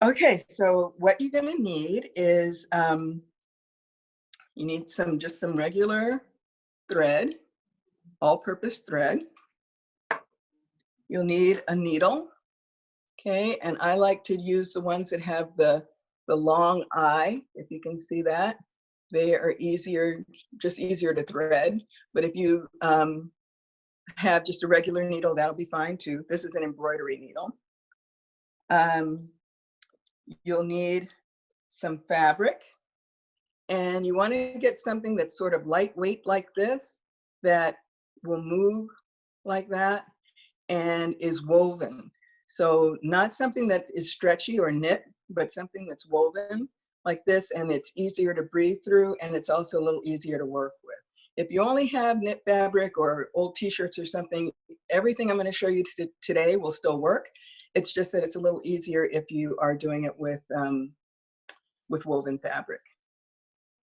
Okay, so what you're gonna need is, you need just some regular thread, all-purpose thread. You'll need a needle, okay? And I like to use the ones that have the long eye, if you can see that. They are just easier to thread. But if you have just a regular needle, that'll be fine too. This is an embroidery needle. You'll need some fabric, and you want to get something that's sort of lightweight like this, that will move like that and is woven. So not something that is stretchy or knit, but something that's woven like this, and it's easier to breathe through, and it's also a little easier to work with. If you only have knit fabric or old t-shirts or something, everything I'm going to show you today will still work. It's just that it's a little easier if you are doing it with woven fabric.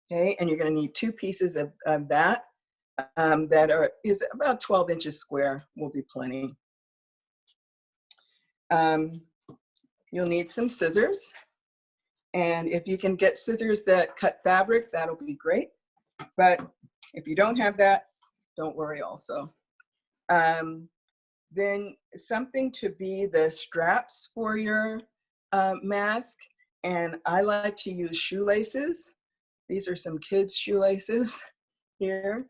Okay, and you're going to need 2 pieces of that is about 12 inches square, will be plenty. You'll need some scissors, and if you can get scissors that cut fabric, that'll be great. But if you don't have that, don't worry also. Then something to be the straps for your mask, and I like to use shoelaces. These are some kids' shoelaces here,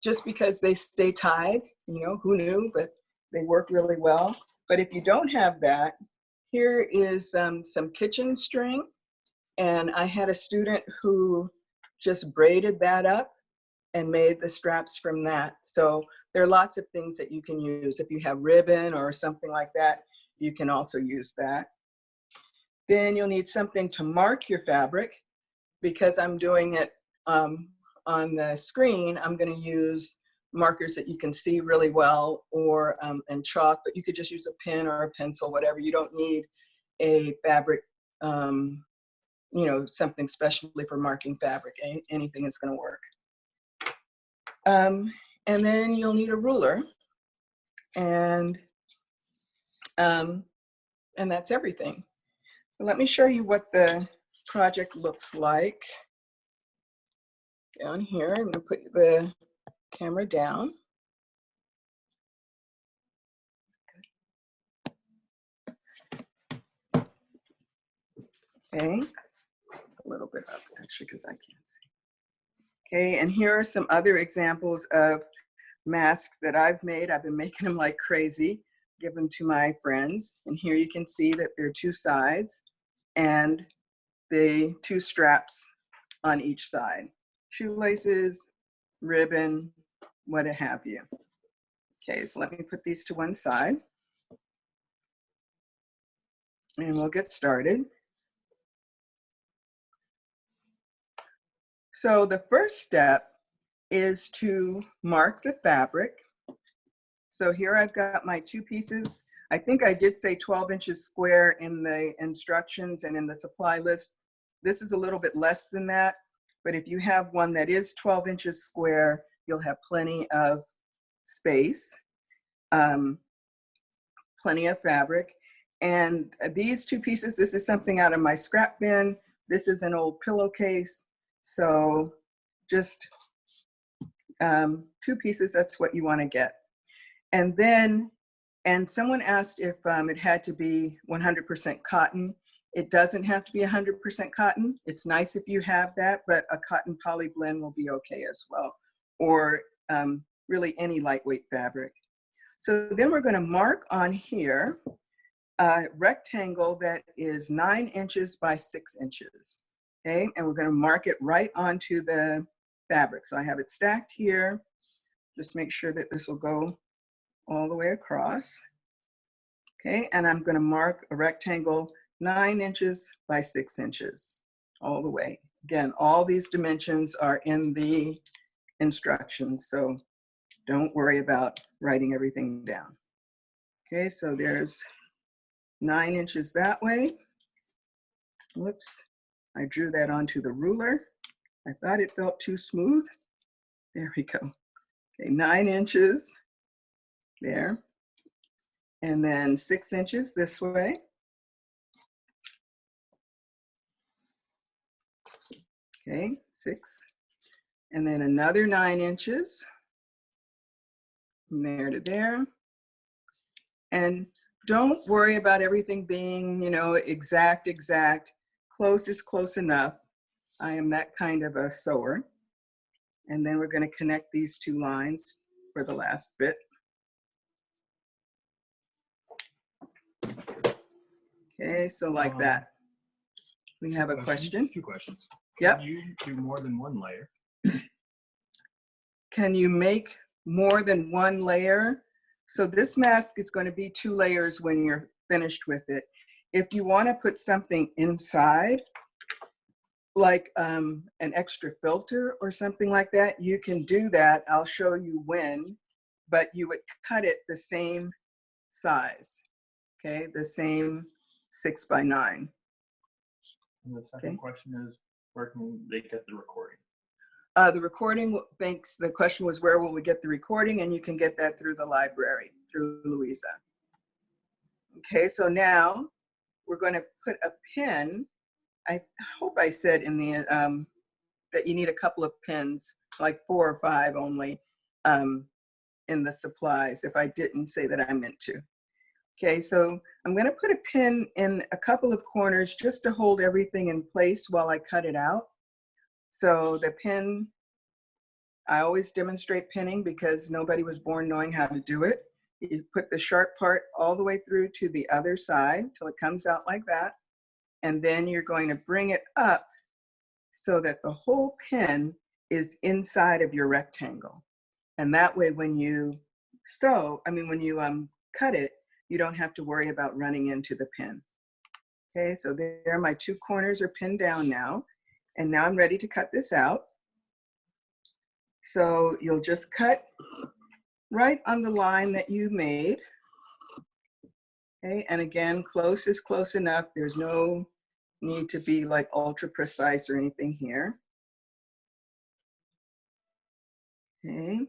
just because they stay tied. You know, who knew, but they work really well. But if you don't have that, here is some kitchen string, and I had a student who just braided that up and made the straps from that. So there are lots of things that you can use. If you have ribbon or something like that, you can also use that. Then you'll need something to mark your fabric. Because I'm doing it on the screen, I'm going to use markers that you can see really well, or and chalk, but you could just use a pen or a pencil, whatever. You don't need a fabric, you know, something specially for marking fabric. Anything is going to work. And then you'll need a ruler, and that's everything. So let me show you what the project looks like. Down here, I'm going to put the camera down. Okay, a little bit up actually because I can't see. Okay, and here are some other examples of masks that I've made. I've been making them like crazy, give them to my friends. And here you can see that there are 2 sides and the 2 straps on each side. Shoelaces, ribbon, what have you. Okay, so let me put these to one side. And we'll get started. So the first step is to mark the fabric. So here I've got my 2 pieces. I think I did say 12 inches square in the instructions and in the supply list. This is a little bit less than that, but if you have one that is 12 inches square, you'll have plenty of space, plenty of fabric. And these 2 pieces, this is something out of my scrap bin. This is an old pillowcase. So just 2 pieces, that's what you want to get. And then, and someone asked if it had to be 100% cotton. It doesn't have to be 100% cotton. It's nice if you have that, but a cotton poly blend will be okay as well, or really any lightweight fabric. So then we're going to mark on here a rectangle that is 9 inches by 6 inches. Okay, and we're going to mark it right onto the fabric. So I have it stacked here. Just make sure that this will go all the way across. Okay, and I'm going to mark a rectangle 9 inches by 6 inches all the way. Again, all these dimensions are in the instructions, so don't worry about writing everything down. Okay, so there's 9 inches that way. Whoops, I drew that onto the ruler. I thought it felt too smooth. There we go. Okay, 9 inches there. And then 6 inches this way. Okay, 6. And then another 9 inches from there to there. And don't worry about everything being, you know, exact. Close is close enough. I am that kind of a sewer. And then we're going to connect these 2 lines for the last bit. Okay, so like that. We have a question. 2 questions. Yep. Can you do more than 1 layer? Can you make more than 1 layer? So this mask is going to be 2 layers when you're finished with it. If you want to put something inside, like an extra filter or something like that, you can do that. I'll show you when, but you would cut it the same size, okay? The same 6 by 9. And the second question is, where can they get the recording? The recording, thanks, the question was where will we get the recording, and you can get that through the library, through Louisa. Okay, so now we're going to put a pin. I hope I said in the that you need a couple of pins, like 4 or 5 only, in the supplies. If I didn't say that, I meant to. Okay, so I'm going to put a pin in a couple of corners just to hold everything in place while I cut it out. So the pin, I always demonstrate pinning because nobody was born knowing how to do it. You put the sharp part all the way through to the other side till it comes out like that. And then you're going to bring it up so that the whole pin is inside of your rectangle. And that way when you when you cut it, you don't have to worry about running into the pin. Okay, so there my 2 corners are pinned down now. And now I'm ready to cut this out. So you'll just cut right on the line that you made. Okay, and again, close is close enough. There's no need to be like ultra precise or anything here. Okay,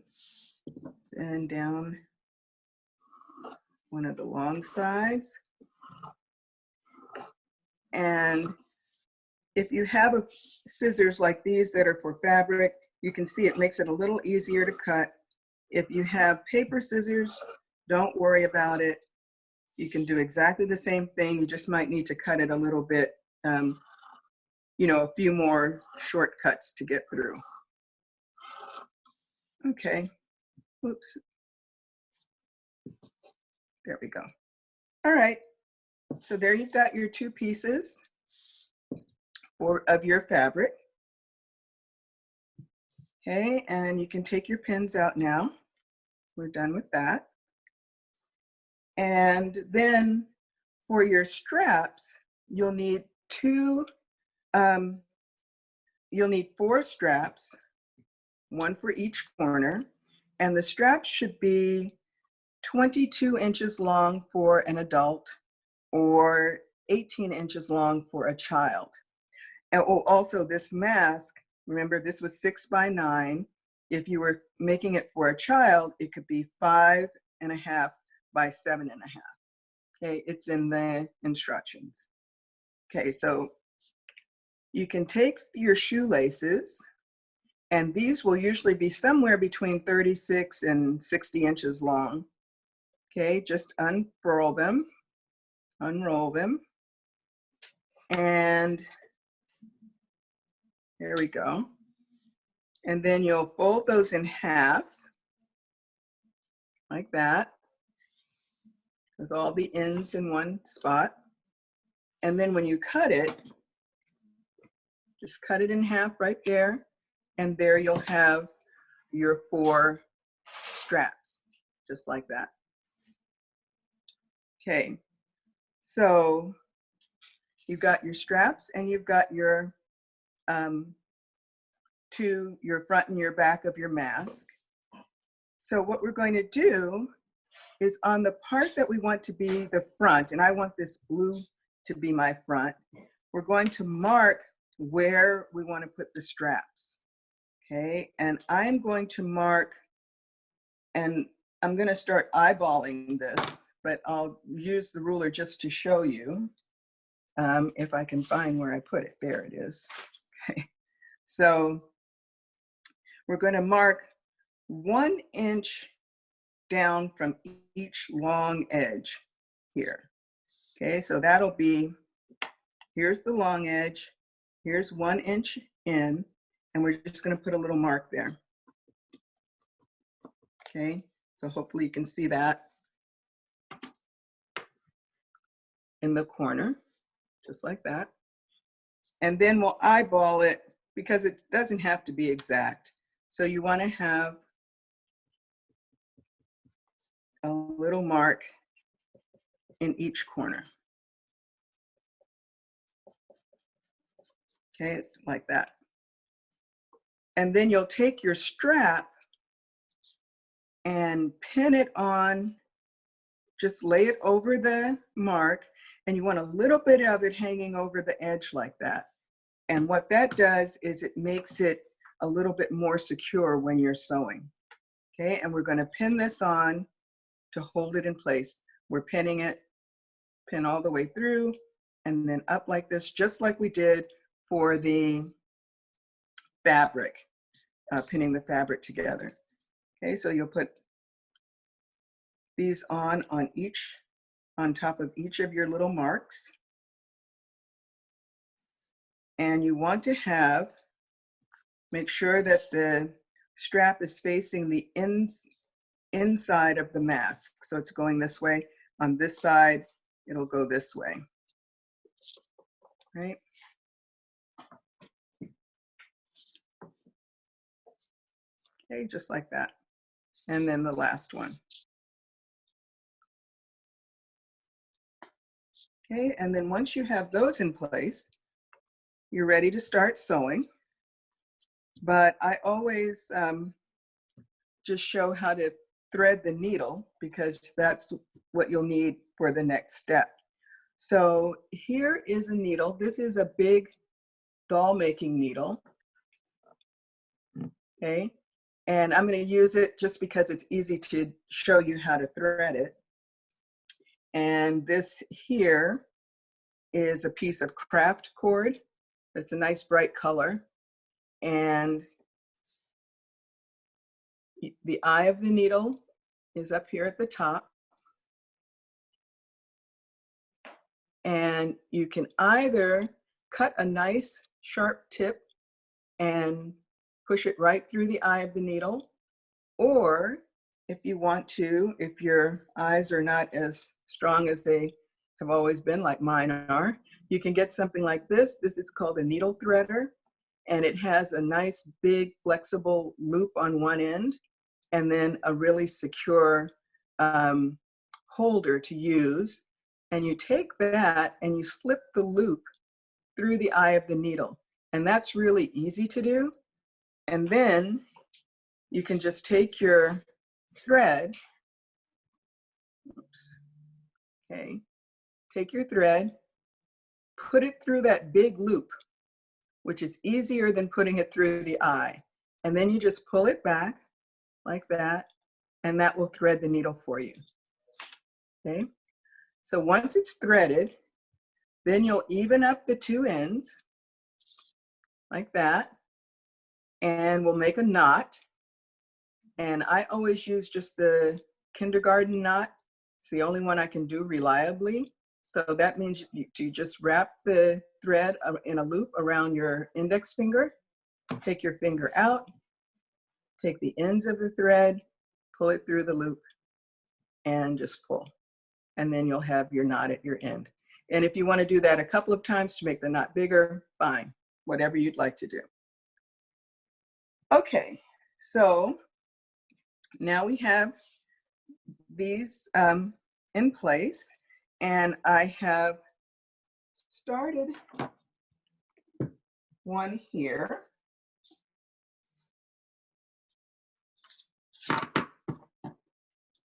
and down one of the long sides. And if you have scissors like these that are for fabric, you can see it makes it a little easier to cut. If you have paper scissors, don't worry about it. You can do exactly the same thing. You just might need to cut it a little bit, you know, a few more shortcuts to get through. Okay, oops. There we go. All right, so there you've got your 2 pieces of your fabric. Okay, and you can take your pins out now. We're done with that. And then for your straps, you'll need 4 straps, 1 for each corner. And the straps should be 22 inches long for an adult or 18 inches long for a child. And also this mask, remember this was 6 by 9. If you were making it for a child, it could be 5.5 by 7.5. Okay, it's in the instructions. Okay, so you can take your shoelaces, and these will usually be somewhere between 36 and 60 inches long. Okay, just unfurl them, unroll them, and there we go. And then you'll fold those in half, like that, with all the ends in one spot. And then when you cut it, just cut it in half right there, and there you'll have your 4 straps, just like that. Okay, so you've got your straps and you've got your your front and your back of your mask. So what we're going to do is on the part that we want to be the front, and I want this blue to be my front, we're going to mark where we want to put the straps. Okay, and I'm going to mark, and I'm going to start eyeballing this, but I'll use the ruler just to show you if I can find where I put it. There it is. Okay, So we're going to mark 1 inch down from each long edge here. Okay, so that'll be, here's the long edge, here's 1 inch in, and we're just going to put a little mark there. Okay, so hopefully you can see that in the corner, just like that. And then we'll eyeball it because it doesn't have to be exact. So you want to have a little mark in each corner. Okay, like that. And then you'll take your strap and pin it on, just lay it over the mark, and you want a little bit of it hanging over the edge like that. And what that does is it makes it a little bit more secure when you're sewing. Okay, and we're going to pin this on to hold it in place. We're pinning it, pin all the way through, and then up like this, just like we did for the fabric, pinning the fabric together. Okay, so you'll put these on top of each of your little marks. And you want to make sure that the strap is facing the inside of the mask. So it's going this way. On this side, it'll go this way, right? Okay, just like that. And then the last one. Okay, and then once you have those in place, you're ready to start sewing. But I always just show how to thread the needle because that's what you'll need for the next step. So here is a needle. This is a big doll making needle. Okay, and I'm going to use it just because it's easy to show you how to thread it. And this here is a piece of craft cord. It's a nice bright color. And the eye of the needle is up here at the top. And you can either cut a nice sharp tip and push it right through the eye of the needle, or if you want to, if your eyes are not as strong as they have always been, like mine are, you can get something like this. This is called a needle threader, and it has a nice big flexible loop on one end, and then a really secure holder to use. And you take that and you slip the loop through the eye of the needle. And that's really easy to do. And then you can just take your thread, oops, okay, take your thread, put it through that big loop, which is easier than putting it through the eye. And then you just pull it back like that, and that will thread the needle for you. Okay, so once it's threaded, then you'll even up the two ends like that, and we'll make a knot. And I always use just the kindergarten knot. It's the only one I can do reliably. So that means you just wrap the thread in a loop around your index finger, take your finger out, take the ends of the thread, pull it through the loop, and just pull. And then you'll have your knot at your end. And if you want to do that a couple of times to make the knot bigger, fine, whatever you'd like to do. Okay, so now we have these in place, and I have started one here.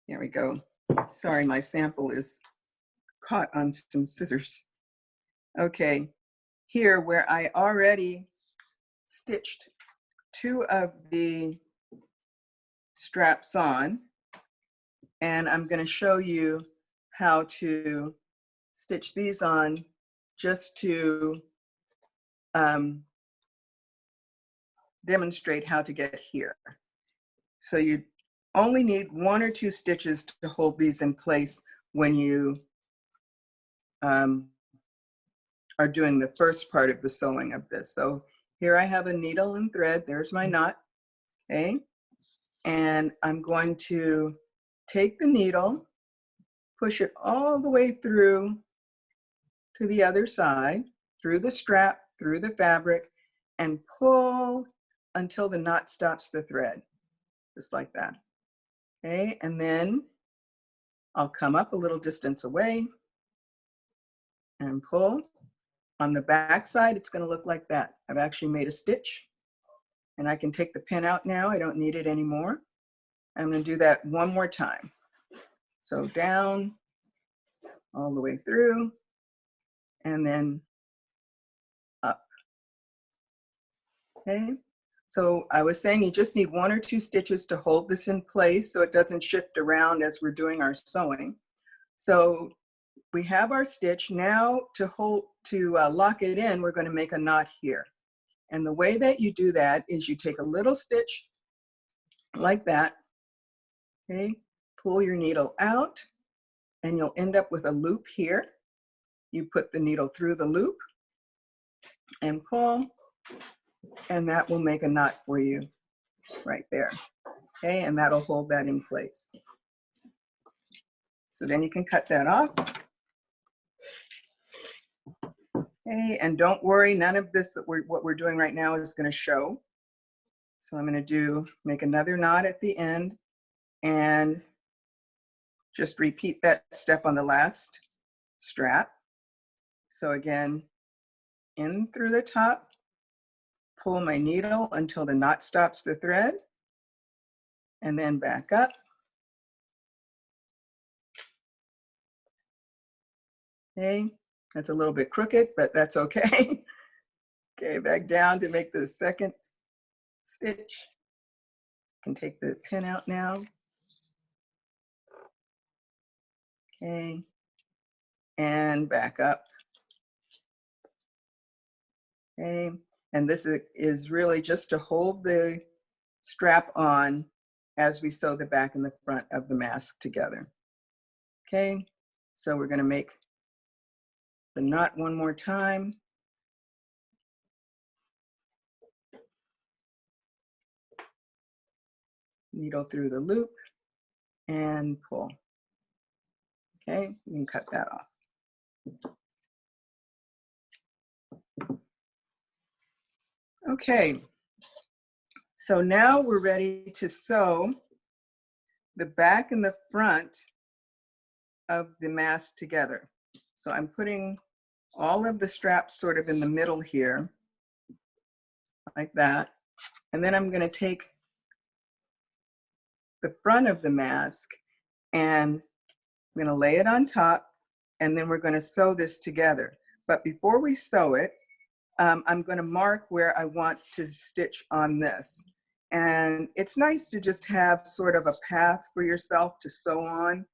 There we go. Sorry, my sample is caught on some scissors. Okay, here where I already stitched two of the straps on, and I'm going to show you how to stitch these on just to demonstrate how to get here. So you only need 1 or 2 stitches to hold these in place when you are doing the first part of the sewing of this. So here I have a needle and thread. There's my knot, okay? And I'm going to take the needle, push it all the way through to the other side, through the strap, through the fabric, and pull until the knot stops the thread, just like that. Okay, and then I'll come up a little distance away and pull. On the back side, it's going to look like that. I've actually made a stitch, and I can take the pin out now. I don't need it anymore. I'm going to do that one more time. So down, all the way through, and then up. Okay, so I was saying you just need 1 or 2 stitches to hold this in place so it doesn't shift around as we're doing our sewing. So we have our stitch. Now to lock it in, we're going to make a knot here. And the way that you do that is you take a little stitch like that, okay, pull your needle out, and you'll end up with a loop here. You put the needle through the loop and pull, and that will make a knot for you right there, okay, and that'll hold that in place. So then you can cut that off. Okay, and don't worry, none of this what we're doing right now is going to show. So I'm going to make another knot at the end and just repeat that step on the last strap. So again, in through the top, pull my needle until the knot stops the thread, and then back up. Okay, that's a little bit crooked, but that's okay. Okay, back down to make the second stitch. Can take the pin out now. Okay, and back up. Okay, and this is really just to hold the strap on as we sew the back and the front of the mask together. Okay, so we're going to make the knot one more time. Needle through the loop and pull. Okay, you can cut that off. Okay, so now we're ready to sew the back and the front of the mask together. So I'm putting all of the straps sort of in the middle here, like that. And then I'm going to take the front of the mask and I'm going to lay it on top, and then we're going to sew this together. But before we sew it, I'm going to mark where I want to stitch on this. And it's nice to just have sort of a path for yourself to sew on.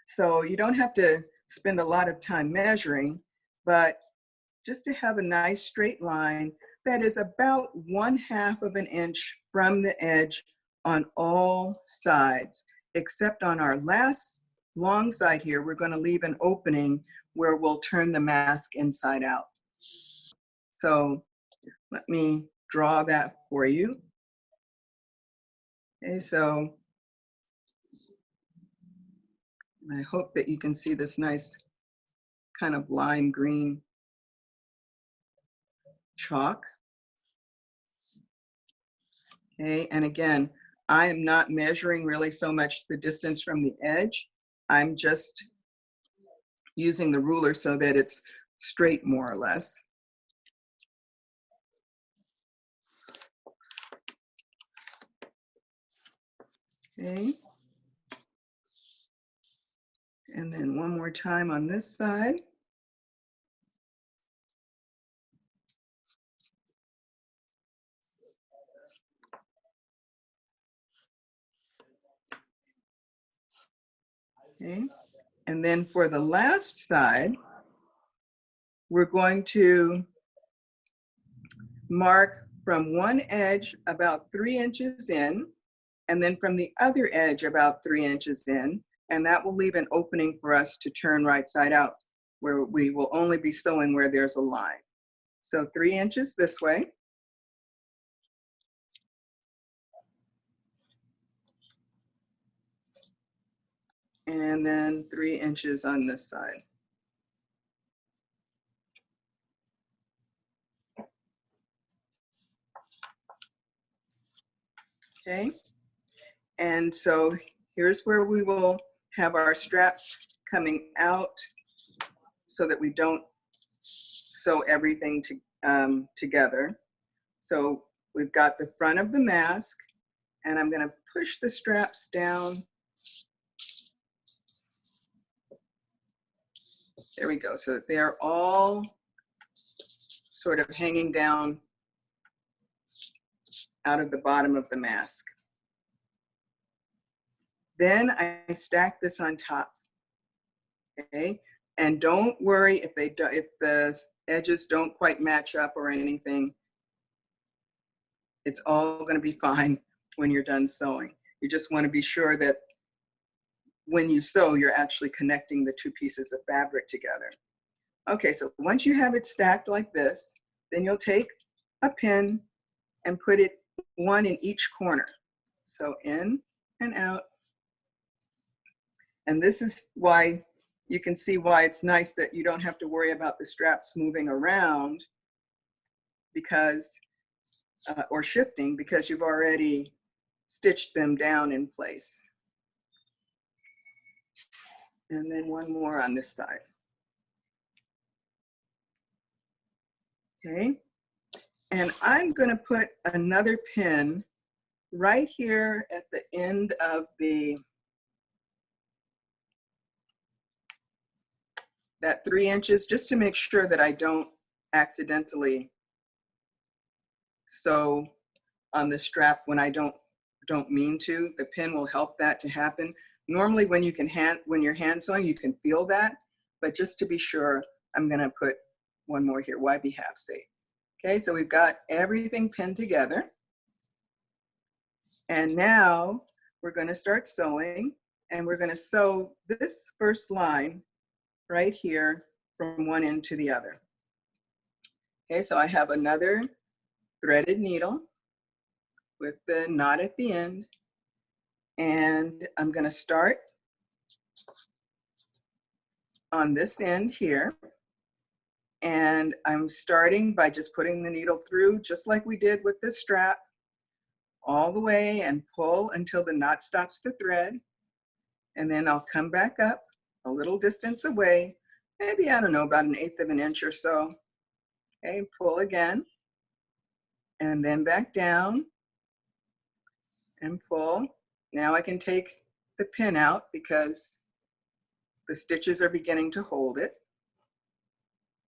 So you don't have to spend a lot of time measuring, but just to have a nice straight line that is about 1/2 of an inch from the edge on all sides, except on our last long side here, we're going to leave an opening where we'll turn the mask inside out. So let me draw that for you. Okay, so I hope that you can see this nice kind of lime green chalk. Okay, and again, I am not measuring really so much the distance from the edge. I'm just using the ruler so that it's straight more or less. Okay. And then one more time on this side. Okay. And then for the last side, we're going to mark from one edge about 3 inches in, and then from the other edge about 3 inches in, and that will leave an opening for us to turn right side out, where we will only be sewing where there's a line. So 3 inches this way. And then 3 inches on this side. Okay, and so here's where we will have our straps coming out so that we don't sew everything together. So we've got the front of the mask, and I'm going to push the straps down. There we go, so that they're all sort of hanging down out of the bottom of the mask. Then I stack this on top, okay? And don't worry if the edges don't quite match up or anything. It's all going to be fine when you're done sewing. You just want to be sure that when you sew, you're actually connecting the two pieces of fabric together. Okay, so once you have it stacked like this, then you'll take a pin and put it one in each corner. So in and out. And this is why you can see why it's nice that you don't have to worry about the straps moving around because, or shifting, because you've already stitched them down in place. And then one more on this side. Okay, and I'm going to put another pin right here at the end of that 3 inches, just to make sure that I don't accidentally sew on the strap when I don't mean to. The pin will help that to happen. Normally when you're hand sewing, you can feel that, but just to be sure, I'm going to put one more here. Why be half safe? Okay, so we've got everything pinned together. And now we're going to start sewing, and we're going to sew this first line right here from one end to the other. Okay, so I have another threaded needle with the knot at the end, and I'm going to start on this end here, and I'm starting by just putting the needle through just like we did with this strap all the way and pull until the knot stops the thread, and then I'll come back up a little distance away, maybe, I don't know, about 1/8 of an inch or so. Okay, pull again, and then back down and pull. Now I can take the pin out because the stitches are beginning to hold it,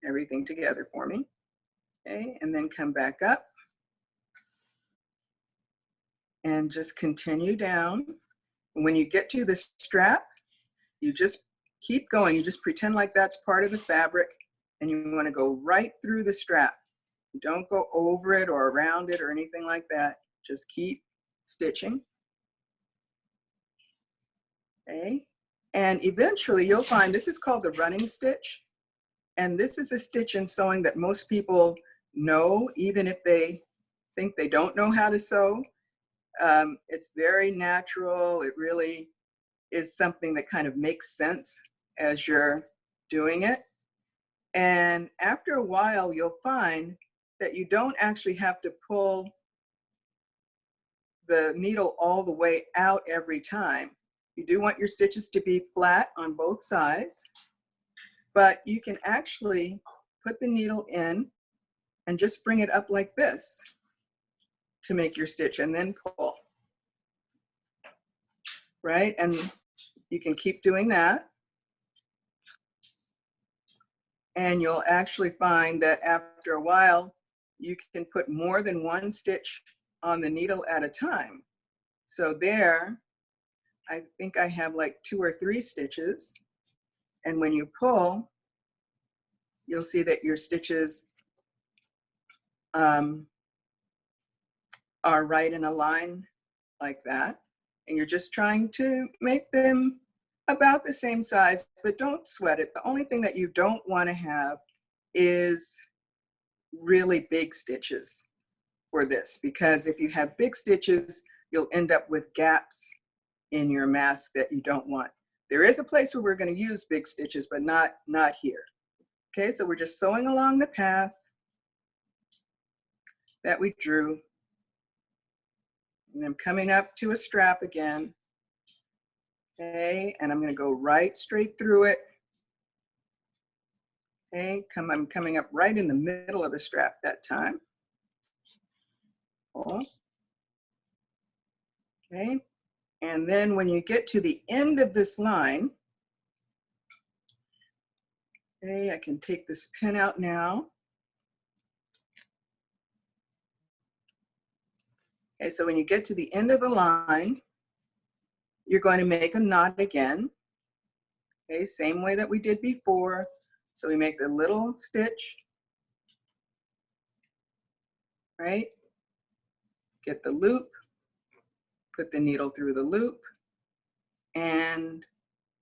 everything together for me. Okay, and then come back up and just continue down. When you get to the strap, you just keep going. You just pretend like that's part of the fabric, and you want to go right through the strap. Don't go over it or around it or anything like that. Just keep stitching. Okay, and eventually you'll find this is called the running stitch, and this is a stitch in sewing that most people know, even if they think they don't know how to sew. It's very natural. It really is something that kind of makes sense as you're doing it. And after a while, you'll find that you don't actually have to pull the needle all the way out every time. You do want your stitches to be flat on both sides, but you can actually put the needle in and just bring it up like this to make your stitch, and then pull. Right? And you can keep doing that. And you'll actually find that after a while, you can put more than one stitch on the needle at a time. So there, I think I have like 2 or 3 stitches. And when you pull, you'll see that your stitches are right in a line like that. And you're just trying to make them about the same size, but don't sweat it. The only thing that you don't want to have is really big stitches for this, because if you have big stitches, you'll end up with gaps in your mask that you don't want. There is a place where we're going to use big stitches, but not here. Okay, so we're just sewing along the path that we drew. And I'm coming up to a strap again. Okay, and I'm going to go right straight through it. Okay, I'm coming up right in the middle of the strap that time. Pull. Okay, and then when you get to the end of this line, okay, I can take this pin out now. Okay, so when you get to the end of the line, you're going to make a knot again. Okay, same way that we did before. So we make the little stitch, right? Get the loop, put the needle through the loop, and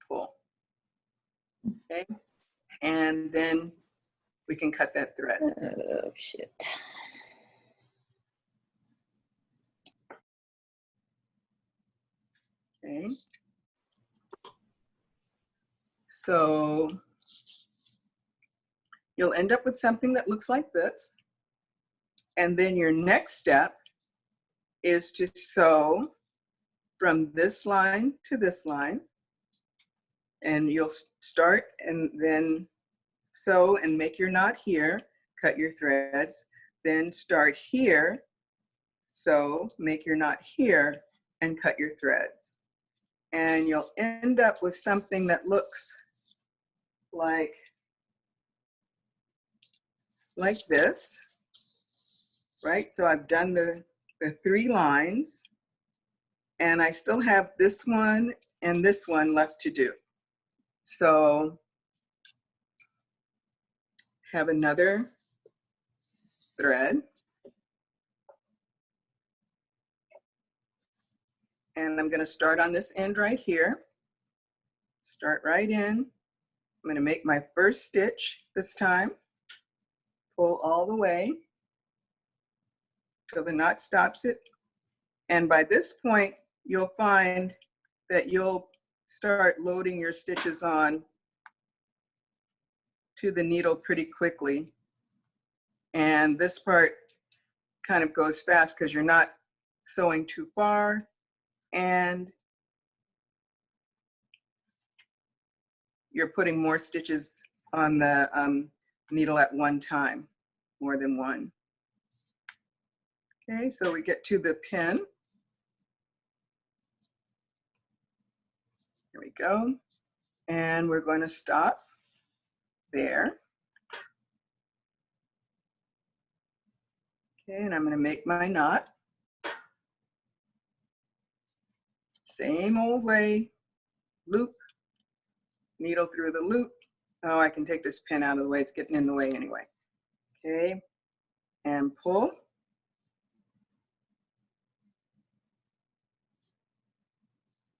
pull. Okay, and then we can cut that thread. Oh, shit. Okay. So you'll end up with something that looks like this. And then your next step is to sew from this line to this line. And you'll start and then sew and make your knot here, cut your threads, then start here, sew, make your knot here, and cut your threads. And you'll end up with something that looks like this, right? So I've done the 3 lines, and I still have this one and this one left to do. So have another thread, and I'm going to start on this end right here. Start right in. I'm going to make my first stitch this time. Pull all the way till the knot stops it. And by this point, you'll find that you'll start loading your stitches on to the needle pretty quickly. And this part kind of goes fast because you're not sewing too far, and you're putting more stitches on the needle at one time, more than one. Okay, so we get to the pin. Here we go. And we're going to stop there. Okay, and I'm going to make my knot. Same old way, loop, needle through the loop. Oh, I can take this pin out of the way. It's getting in the way anyway. Okay, and pull.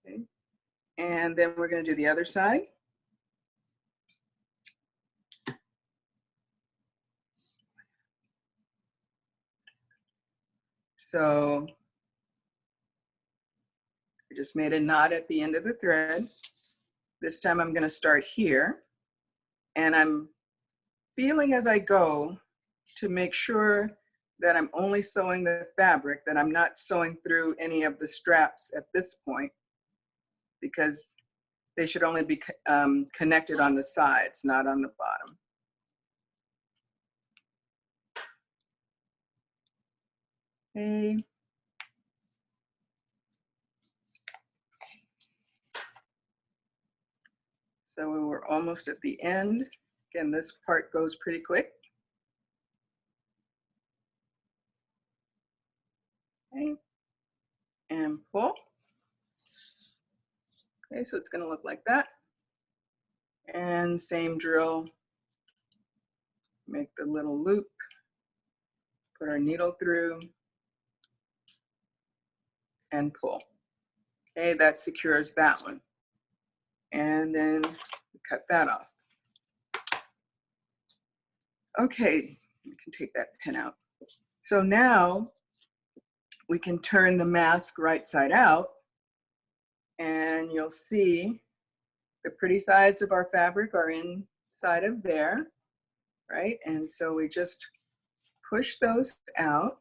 Okay, and then we're going to do the other side. So I just made a knot at the end of the thread. This time I'm going to start here, and I'm feeling as I go to make sure that I'm only sewing the fabric, that I'm not sewing through any of the straps at this point, because they should only be connected on the sides, not on the bottom. Okay. So we're almost at the end. Again, this part goes pretty quick. Okay. And pull. Okay, so it's going to look like that. And same drill. Make the little loop. Put our needle through. and pull. Okay, that secures that one. And then cut that off. Okay, we can take that pin out. So now we can turn the mask right side out, and you'll see the pretty sides of our fabric are inside of there, right? And so we just push those out.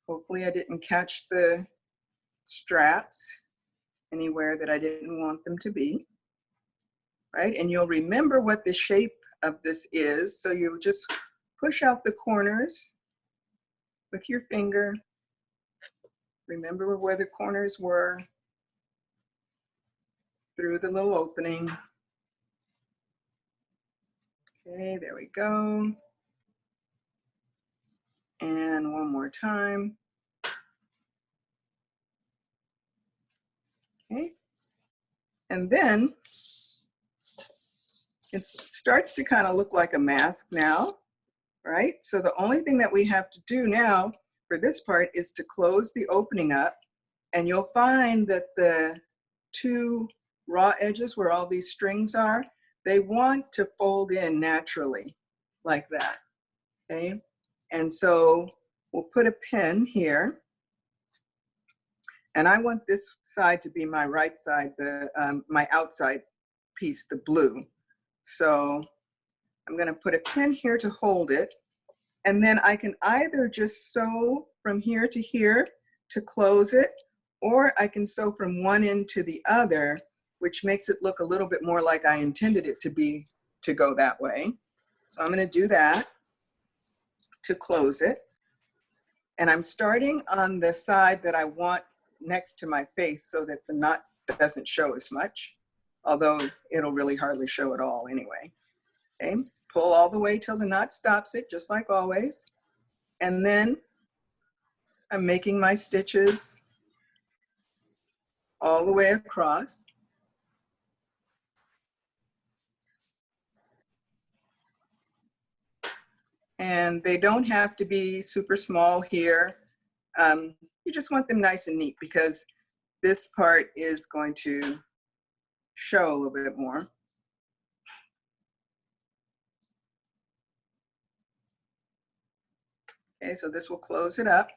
Hopefully I didn't catch the straps anywhere that I didn't want them to be, right? And you'll remember what the shape of this is. So you just push out the corners with your finger. Remember where the corners were through the little opening. Okay, there we go. And one more time. Okay. And then it starts to kind of look like a mask now, right? So the only thing that we have to do now for this part is to close the opening up, and you'll find that the two raw edges where all these strings are, they want to fold in naturally like that, okay? And so we'll put a pin here, and I want this side to be my right side, my outside piece, the blue. So I'm gonna put a pin here to hold it, and then I can either just sew from here to here to close it, or I can sew from one end to the other, which makes it look a little bit more like I intended it to be, to go that way. So I'm gonna do that to close it. And I'm starting on the side that I want next to my face so that the knot doesn't show as much, although it'll really hardly show at all anyway. Okay, pull all the way till the knot stops it, just like always. And then I'm making my stitches all the way across. And they don't have to be super small here. You just want them nice and neat because this part is going to show a little bit more. Okay, so this will close it up.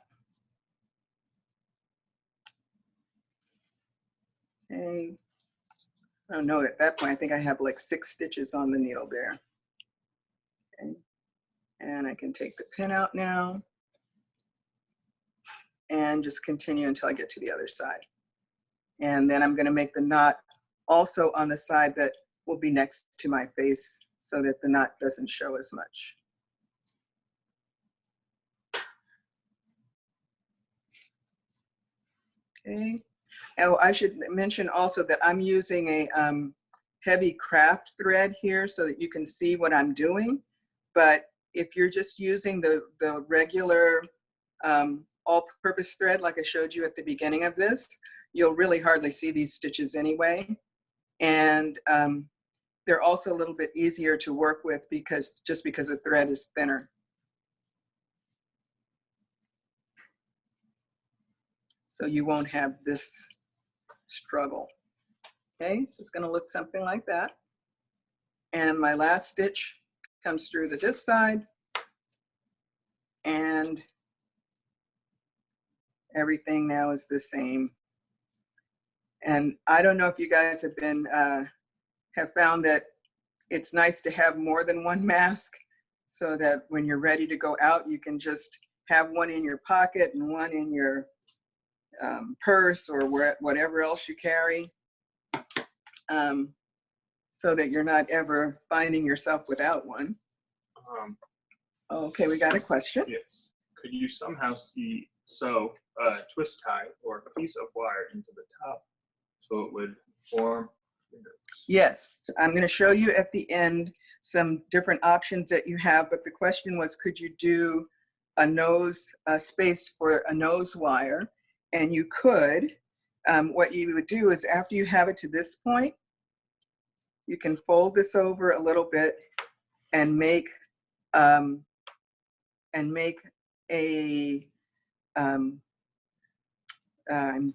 Okay, I don't know, at that point, I think I have like 6 stitches on the needle there. Okay. And I can take the pin out now and just continue until I get to the other side. And then I'm gonna make the knot also on the side that will be next to my face so that the knot doesn't show as much. Okay. Oh, I should mention also that I'm using a heavy craft thread here so that you can see what I'm doing. But if you're just using the regular all-purpose thread like I showed you at the beginning of this, you'll really hardly see these stitches anyway. And they're also a little bit easier to work with because the thread is thinner. So you won't have this struggle. Okay, so it's going to look something like that. And my last stitch comes through to this side, and everything now is the same. And I don't know if you guys have been have found that it's nice to have more than one mask so that when you're ready to go out, you can just have one in your pocket and one in your purse or whatever else you carry, so that you're not ever finding yourself without one. Okay, we got a question. Yes. Could you somehow sew a twist tie or a piece of wire into the top so it would form fingers? Yes, I'm going to show you at the end some different options that you have, but the question was, could you do a nose space for a nose wire? And you could. What you would do is after you have it to this point, you can fold this over a little bit and make a I'm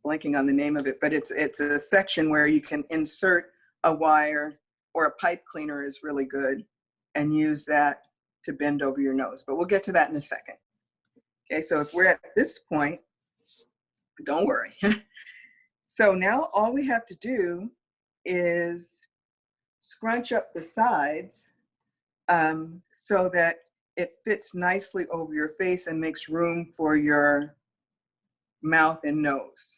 blanking on the name of it, but it's a section where you can insert a wire, or a pipe cleaner is really good, and use that to bend over your nose. But we'll get to that in a second. Okay, so if we're at this point, don't worry. So now all we have to do is scrunch up the sides so that it fits nicely over your face and makes room for your mouth and nose.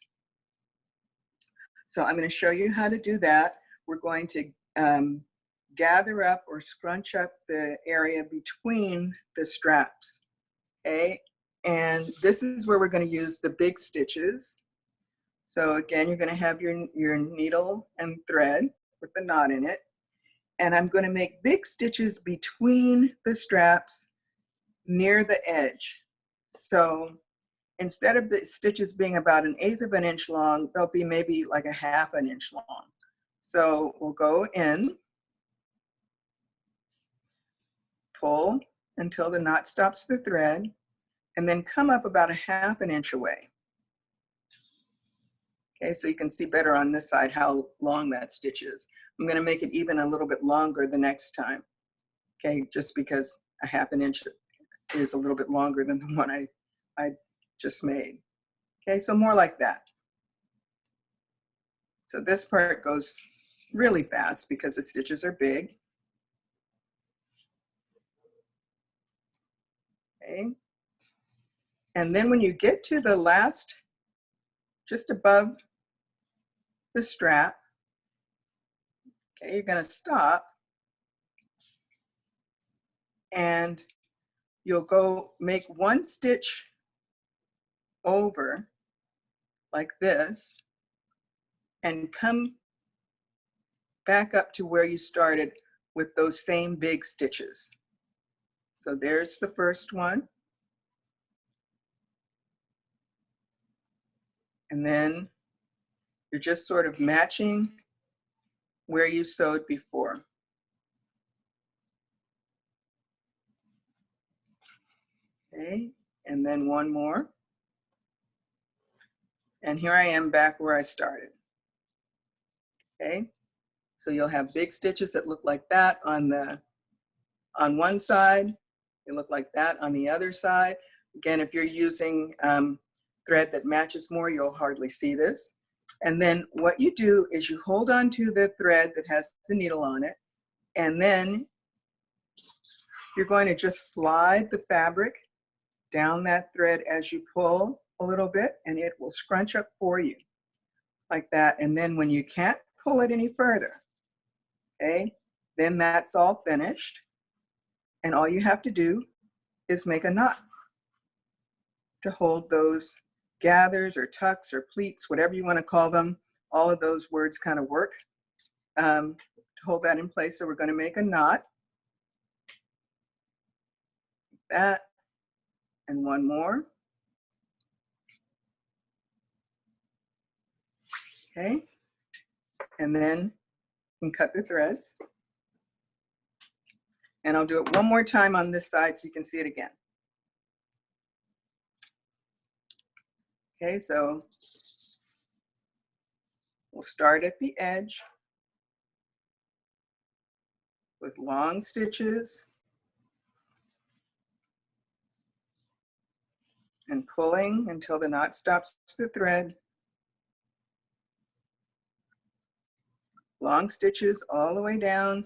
So I'm going to show you how to do that. We're going to gather up or scrunch up the area between the straps, okay? And this is where we're going to use the big stitches. So again, you're going to have your needle and thread with the knot in it. And I'm going to make big stitches between the straps near the edge. So instead of the stitches being about 1/8 of an inch long, they'll be maybe like 1/2 an inch long. So we'll go in, pull until the knot stops the thread, and then come up about 1/2 an inch away. Okay, so you can see better on this side how long that stitch is. I'm going to make it even a little bit longer the next time. Okay, just because 1/2 an inch is a little bit longer than the one I just made. Okay, so more like that. So this part goes really fast because the stitches are big. Okay, and then when you get to the last, just above the strap, okay, you're going to stop, and you'll go make one stitch over like this and come back up to where you started with those same big stitches. So there's the first one. And then you're just sort of matching where you sewed before. Okay, and then one more. And here I am back where I started. Okay, so you'll have big stitches that look like that on one side. They look like that on the other side. Again, if you're using thread that matches more, you'll hardly see this. And then what you do is you hold on to the thread that has the needle on it, and then you're going to just slide the fabric down that thread as you pull a little bit, and it will scrunch up for you like that. And then when you can't pull it any further, okay, then that's all finished. And all you have to do is make a knot to hold those gathers or tucks or pleats, whatever you want to call them. All of those words kind of work to hold that in place. So we're going to make a knot, like that, and one more. Okay, and then you can cut the threads. And I'll do it one more time on this side so you can see it again. Okay, so we'll start at the edge with long stitches and pulling until the knot stops the thread. Long stitches all the way down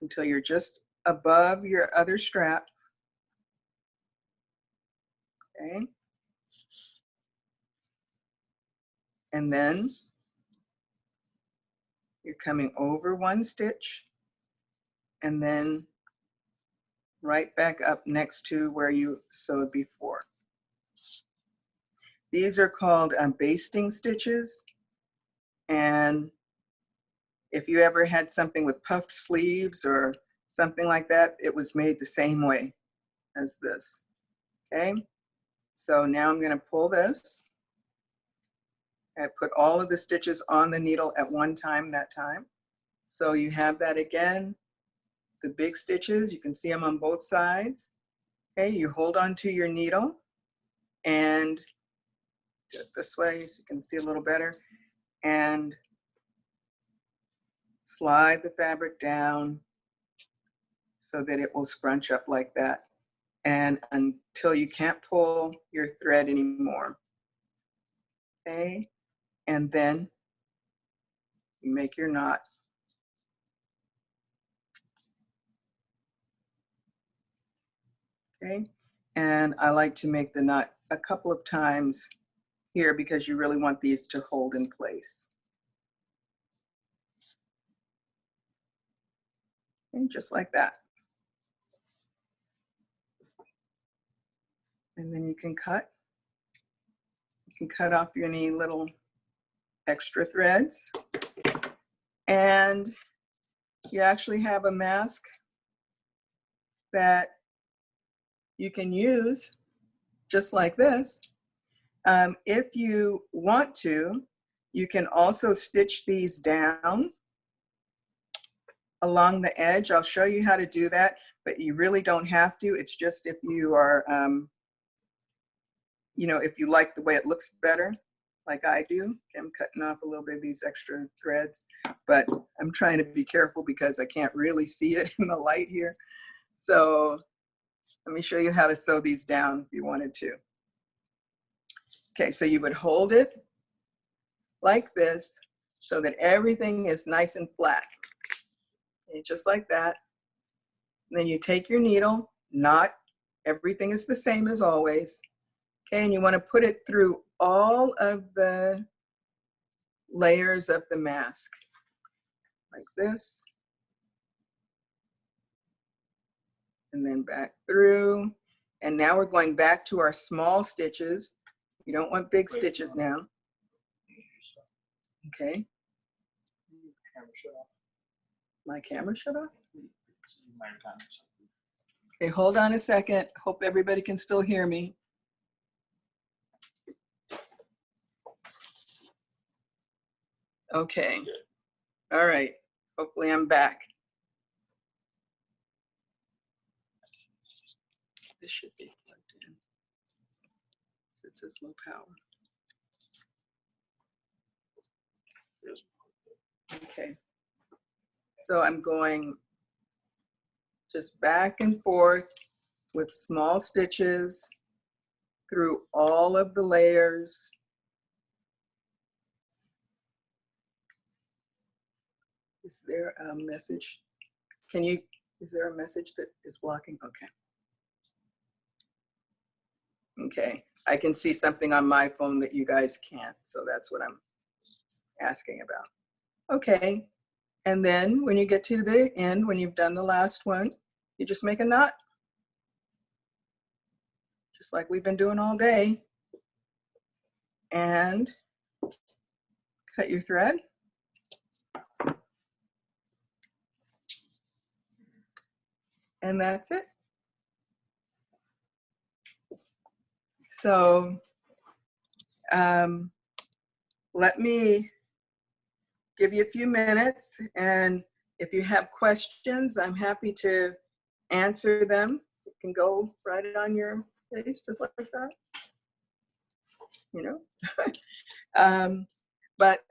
until you're just above your other strap. Okay. And then you're coming over one stitch and then right back up next to where you sewed before. These are called basting stitches. And if you ever had something with puffed sleeves or something like that, it was made the same way as this. Okay, so now I'm going to pull this. I put all of the stitches on the needle at one time that time. So you have that again, the big stitches, you can see them on both sides. Okay, you hold on to your needle and do it this way so you can see a little better. And slide the fabric down so that it will scrunch up like that. And until you can't pull your thread anymore. Okay, and then you make your knot. Okay, and I like to make the knot a couple of times here because you really want these to hold in place. And just like that. And then you can cut. You can cut off any little extra threads. And you actually have a mask that you can use just like this. If you want to, you can also stitch these down along the edge. I'll show you how to do that, but you really don't have to. It's just if you are, you know, if you like the way it looks better, like I do. Okay, I'm cutting off a little bit of these extra threads, but I'm trying to be careful because I can't really see it in the light here. So let me show you how to sew these down if you wanted to. Okay, so you would hold it like this so that everything is nice and flat. Okay, just like that. And then you take your needle, not everything is the same as always. Okay, and you want to put it through all of the layers of the mask, like this. And then back through. And now we're going back to our small stitches. You don't want big stitches now. Okay. My camera shut off? Okay, hold on a second. Hope everybody can still hear me. Okay. All right. Hopefully I'm back. This should be plugged in. It says low power. Okay. So I'm going just back and forth with small stitches through all of the layers. Is there a message? Is there a message that is blocking? Okay. Okay, I can see something on my phone that you guys can't, so that's what I'm asking about. Okay, and then when you get to the end, when you've done the last one, you just make a knot. Just like we've been doing all day. And cut your thread. And that's it. So let me give you a few minutes, and if you have questions, I'm happy to answer them. You can go write it on your face just like that, you know. But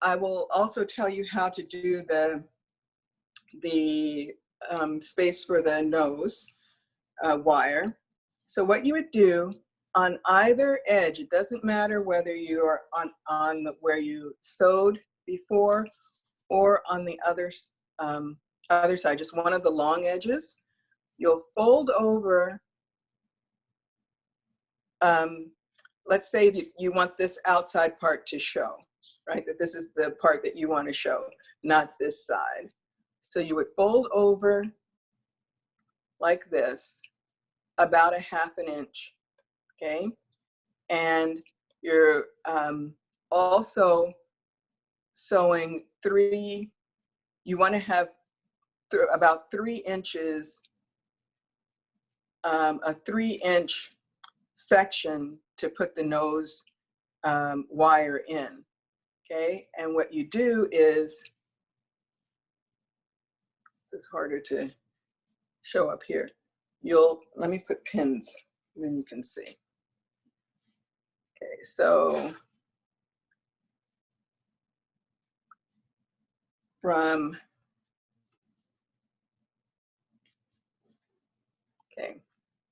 I will also tell you how to do the space for the nose wire. So what you would do on either edge, it doesn't matter whether you are on where you sewed before or on the other side, just one of the long edges, you'll fold over, let's say that you want this outside part to show, right? That this is the part that you want to show, not this side. So you would fold over like this, about 1/2 inch, okay? And you're also sewing you want to have about 3 inches, a 3-inch section to put the nose wire in, okay? And what you do is, this is harder to show up here. Let me put pins, then you can see. Okay, so from, okay,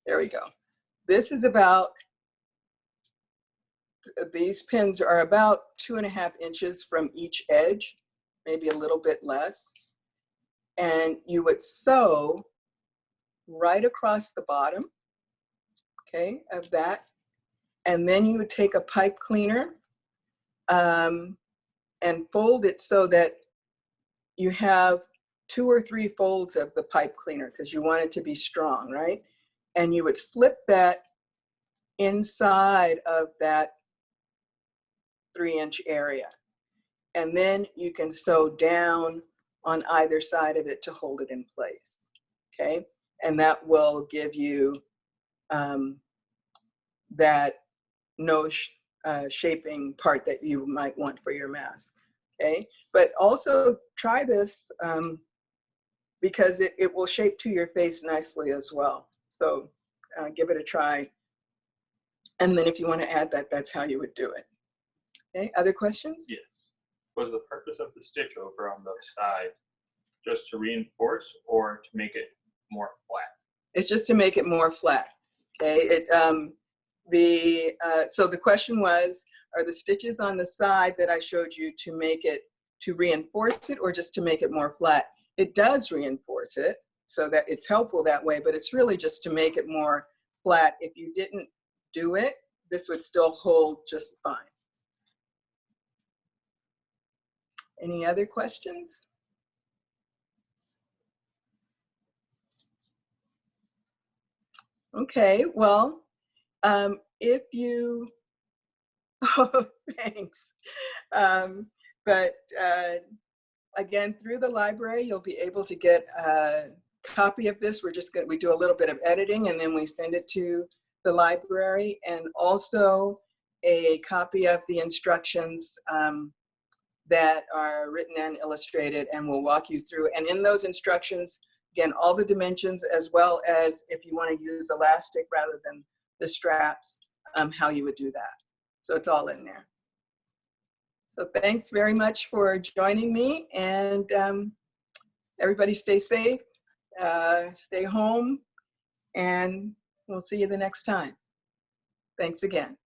there we go. This is about, these pins are about 2.5 inches from each edge, maybe a little bit less. And you would sew right across the bottom, okay, of that. And then you would take a pipe cleaner and fold it so that you have 2 or 3 folds of the pipe cleaner because you want it to be strong, right? And you would slip that inside of that 3-inch area. And then you can sew down on either side of it to hold it in place, okay? And that will give you that nose shaping part that you might want for your mask, okay? But also try this because it will shape to your face nicely as well. So give it a try. And then if you want to add that, that's how you would do it. Okay, other questions? Yes. Was the purpose of the stitch over on the side just to reinforce or to make it more flat? It's just to make it more flat. Okay. So the question was, are the stitches on the side that I showed you to make it, to reinforce it, or just to make it more flat? It does reinforce it, so that it's helpful that way, but it's really just to make it more flat. If you didn't do it, this would still hold just fine. Any other questions? Okay, well, if you, oh, thanks. But again, through the library, you'll be able to get a copy of this. We do a little bit of editing and then we send it to the library, and also a copy of the instructions that are written and illustrated, and we'll walk you through. And in those instructions, again, all the dimensions, as well as if you want to use elastic rather than the straps, how you would do that. So it's all in there. So thanks very much for joining me, and everybody stay safe, stay home, and we'll see you the next time. Thanks again.